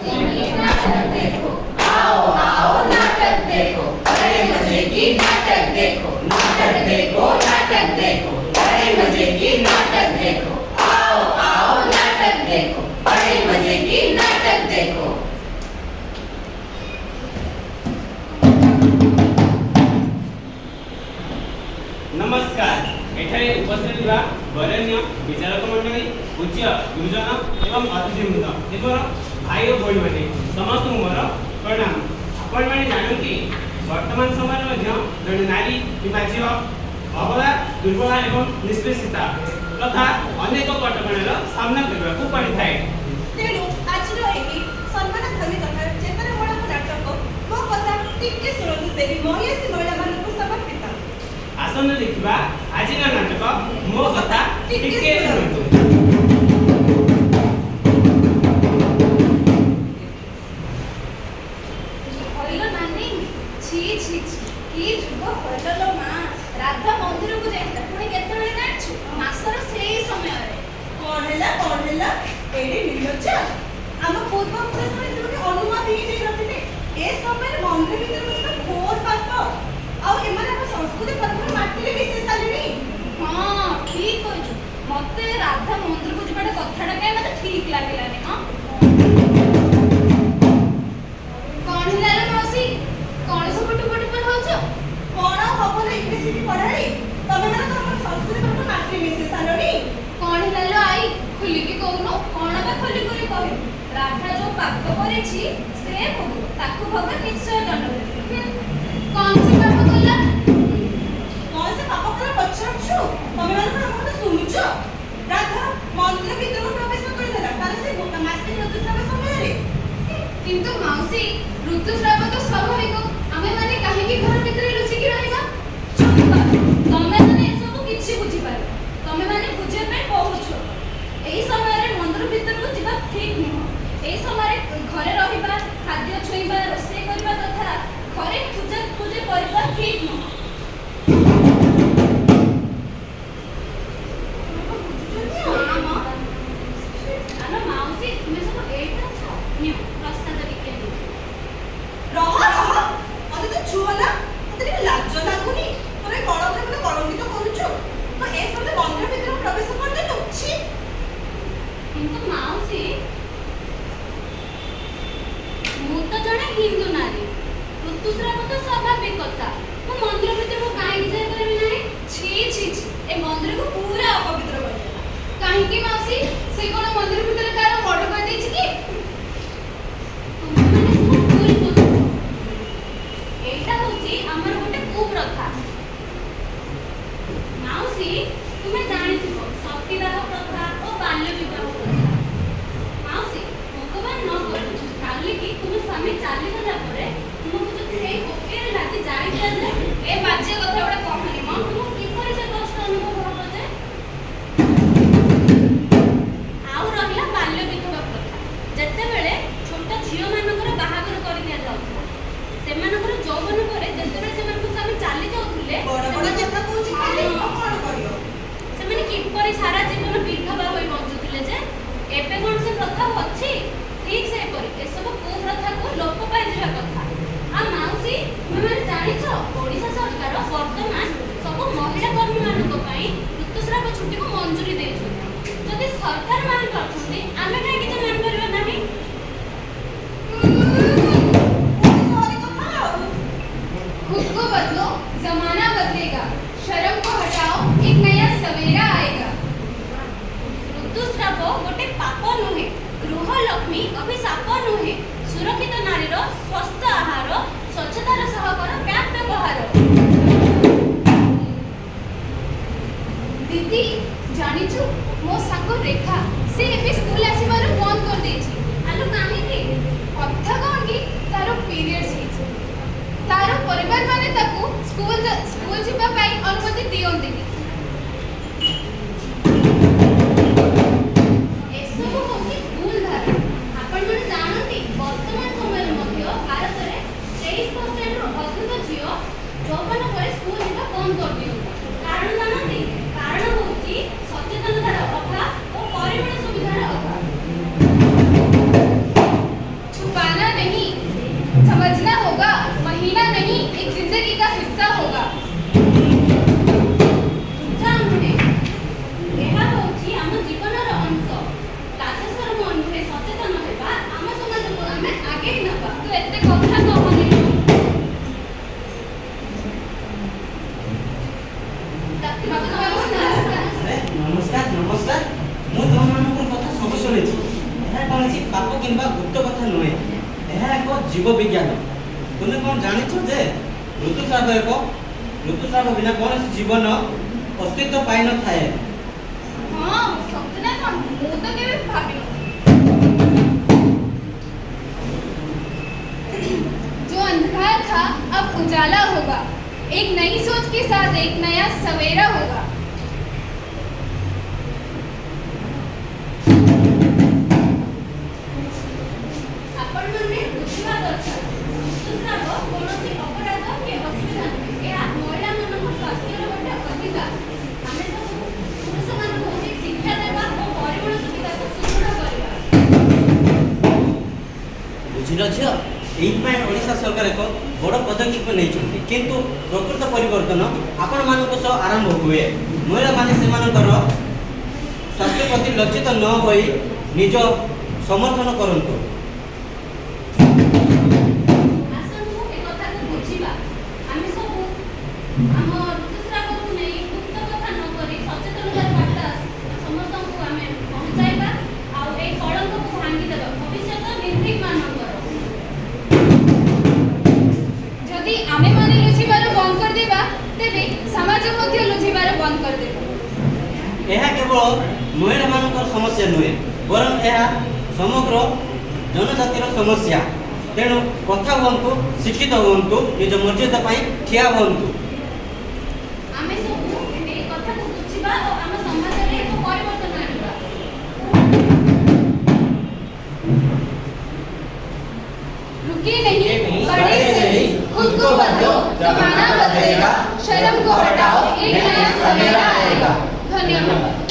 ये नाटक देखो, आओ आओ नाटक देखो, बड़े मजे की नाटक देखो, नाटक देखो, नाटक देखो, बड़े मजे की नाटक देखो, आओ आओ नाटक देखो, बड़े मजे की नाटक देखो। नमस्कार। एठारे उपस्थित थिबा वरेण्य विचारक मंडली, पूज्य गुरुजन एवं अतिथिवृंद एवं भाई और भौणी माने समस्त मोर प्रणाम। आपण माने जानନ୍ତି वर्तमान समय मध्ये जने नारी किंवा झियो अबला दुर्बला एवं निष्पेषिता तथा अनेक कटकणार सामना करबाकू पड़िଥାଏ। तेणु आज एही सम्मान धनी कथा चेतन बड़ा नाटक मो कथा टिके सुनतु सेही महिषी महिला मानकु समर्पित। आसन देखिबा आज का नाटक मो कथा टिके सुनतु। हइलो नानी छी छी की जुग हइलो मां राधा मंदिर को जाइता पुणी केतबेले जाणछु मासर सेही समय रे कोन हेला एडी निर्लज्ज हम पूर्व पुरुष में जोके अनुमति ही नहीं रखते ए समय मंदिर भीतर में घोर पाप आ एमाने हम संस्कृति परंपरा माटिले विशेष आलेनी। हां ठीक होइछु मते राधा मंदिर को जिबाटा कथाटा के मते ठीक लागिलानी हां कोन हिलालो मौसी कोन सब टुपट पर होछ कोन हबो ना इंग्लिश पढ़ाई तमे माने तो हम संस्कृति परंपरा माटिले विशेष आलोनी। कोन हिलालो आई खुली के कहूनो कोन बा खुली करे कहे राधा जो पाप करेछि से भोग ताकू भगवान निश्चय दंड देबे। कौन से पाप कला कौन से पाप कला पछरछु तमे माने तो हम सुनुछु राधा मंदिर भीतर प्रवेश करदेला तारे से मासे ऋतुस्राव समय रे किंतु मौसी ऋतुस्राव तो स्वाभाविक आमे माने काहे की घर भीतर लुचि की रहइबा तमे माने सब किछि बुझी पारो तमे माने बुझे पे बहुत छोट एही समय रे मंदिर भीतर को जिबा ठीक नुह एही समय रे घरे रहिबा खाद्य छुइबा रोषेई करबा तथा घरे पूजा करबा ठीक नुह। हिंदू नारी ऋतुस्राव तो स्वाभाविक कथा मु मंदिर भीतर को काहे की जाय करबी नाही छी छी छी ए मंदिर को पूरा अपवित्र कर देला काहे की मौसी से कोन मंदिर भीतर कार बड़ कर देछि की तुम माने सब भूल बोल एटा होची हमर गोटे कुप्रथा। मौसी तुमे जानिथिबो सतीदाह प्रथा और बाल्य विवाह प्रथा मौसी भगवान न करू काली की तुम स्वामी चाली गला परे तुमको जो से कोकेर लागी जाई जाले ए बाजे कथा बडा कहनी म तुम की करे से कष्ट अनुभव होबो जे आउ रहिला बाल्य विवाह प्रथा जत्ते बेले छोटा झियो मानकर बाहागर करि दिया जाउथला सेमानकर जौवन करे जत्ते बेले सेमानक स्वामी चाली जाउथले बड़ बड़ कथा कहूची खाली कोन करियो सेमाने की करे सारा जीवन विधवा होई बंचुथिले जे एबे कोन से प्रथा अछि ठीक से पर ए सब कुप्रथा को लोप पाइ जिवा कथा आ माउसी तुमे जानिछो ओडिसा सरकार वर्तमान सब महिला कर्मी मानक पई ऋतुस्राव छुट्टी को मंजूरी देछु जदि सरकार मान करछुंती आमे काहे कि मान करबा नाही सॉरी कथा खुद को बदलो जमाना बदलेगा शर्म को हटाओ एक नया सवेरा आएगा। ऋतुस्राव गोटे पाप नुहे गृह लक्ष्मी अभिशाप नुहे सुरक्षित नारीर स्वस्थ आहार स्वच्छतार सहकर ब्याग व्यवहार। दीदी जानिछु मो साको रेखा से एबे स्कूल आसीबार बंद कर देछि आलो काहे की कथा कोन की तारो पीरियड्स हिछ तारो परिवार माने ताको स्कूल जिबा पाई अनुमति दियंती घृणा नहीं एक जिंदगी का हिस्सा होगा। ବୁଝା ନୁହେଁ, ଏହା ହେଉଛି ଆମ ଜୀବନର ଅଂଶ। ଲାଜସରମ ନୁହେଁ, ସଚେତନ ହେବା, ଆମ ସମାଜକୁ ଆମେ ଆଗେଇ ନେବା। ତୁ ଏତେ କଥା କହନି। ଆରେ ନମସ୍କାର ନମସ୍କାର। ମୁଁ ତୁମମାନଙ୍କ କଥା ସବୁ ଶୁଣିଛି। ଏହା କୌଣସି ପାପ କିମ୍ବା ଗୁପ୍ତ କଥା ନୁହେଁ। ଏହା ଏକ ଜୀବ ବିଜ୍ଞାନ। ତୁମେ କ'ଣ ଜାଣିଛ ଯେ ଋତୁସ୍ରାବ ବିନା କୌଣସି ଜୀବନ ଅସ୍ତିତ୍ୱ ପାଇନଥାଏ। हाँ सत्य ना कौन मुँह तो केवे भाभी जो अंधकार था अब उजाला होगा। एक नई सोच के साथ एक नया सवेरा होगा। ଆପଣମାନେ ବୁଝିବା ଦରକାର, ଋତୁସ୍ରାବ କୌଣସି ଅପରାଧ କି ଅସୁବିଧା ନୁହେଁ। ଏହା ମହିଳାମାନଙ୍କ ସ୍ୱାସ୍ଥ୍ୟର ଗୋଟେ ଅଧିକାର। ଆମେ ସବୁ ପୁରୁଷମାନଙ୍କୁ ଉଚିତ ଶିକ୍ଷା ଦେବା ଓ ପରିମଳ ସୁବିଧାକୁ ସୁଦୃଢ଼ କରିବା। ବୁଝିଲ ଝିଅ, ଏଇଥିପାଇଁ ଓଡ଼ିଶା ସରକାର ଏକ ବଡ଼ ପଦକ୍ଷେପ ନେଇଛନ୍ତି। କିନ୍ତୁ ପ୍ରକୃତ ପରିବର୍ତ୍ତନ ଆପଣମାନଙ୍କ ସହ ଆରମ୍ଭ ହୁଏ। ମହିଳାମାନେ ସେମାନଙ୍କର ସ୍ୱାସ୍ଥ୍ୟ ପ୍ରତି ଲଜ୍ଜିତ ନ ହୋଇ ନିଜ ସମର୍ଥନ କରନ୍ତୁ। ଆସନ୍ତୁ ଏ କଥାକୁ ବୁଝିବା। ଆମେ ସବୁ ଆମ ଋତୁସ୍ରାବକୁ ନେଇ ଗୁପ୍ତ କଥା ନ କରି ସଚେତନତାର ବାର୍ତ୍ତା ସମସ୍ତଙ୍କୁ ଆମେ ପହଞ୍ଚାଇବା ଆଉ ଏଇ କଳଙ୍କକୁ ଭାଙ୍ଗିଦେବା। ଭବିଷ୍ୟତ ନିର୍ଭୀକମାନଙ୍କର। ଯଦି ଆମେ ମାନେ ଲୁଚିବାର ବନ୍ଦ କରିଦେବା ତେବେ ସମାଜ ମଧ୍ୟ ଲୁଚିବାର ବନ୍ଦ କରିଦେବ। ଏହା କେବଳ ମହିଳାମାନଙ୍କର ସମସ୍ୟା ନୁହେଁ, ବରଂ ଏହା ସମଗ୍ର ଜନଜାତିର ସମସ୍ୟା। ତେଣୁ କଥା ହୁଅନ୍ତୁ, ଶିକ୍ଷିତ ହୁଅନ୍ତୁ, ନିଜ ମର୍ଯ୍ୟାଦା ପାଇଁ ଠିଆ ହୁଅନ୍ତୁ। ଆମେ ସବୁ ଏଇ କଥାକୁ ବୁଝିବା ଓ ଆମ ସମାଜରେ ଏକ ପରିବର୍ତ୍ତନ ଆଣିବା। रुकिए नहीं बड़े से ही खुद को बदलो, जमाना बदलेगा, शर्म को हटाओ, एक नया सवेरा आएगा। धन्यवाद।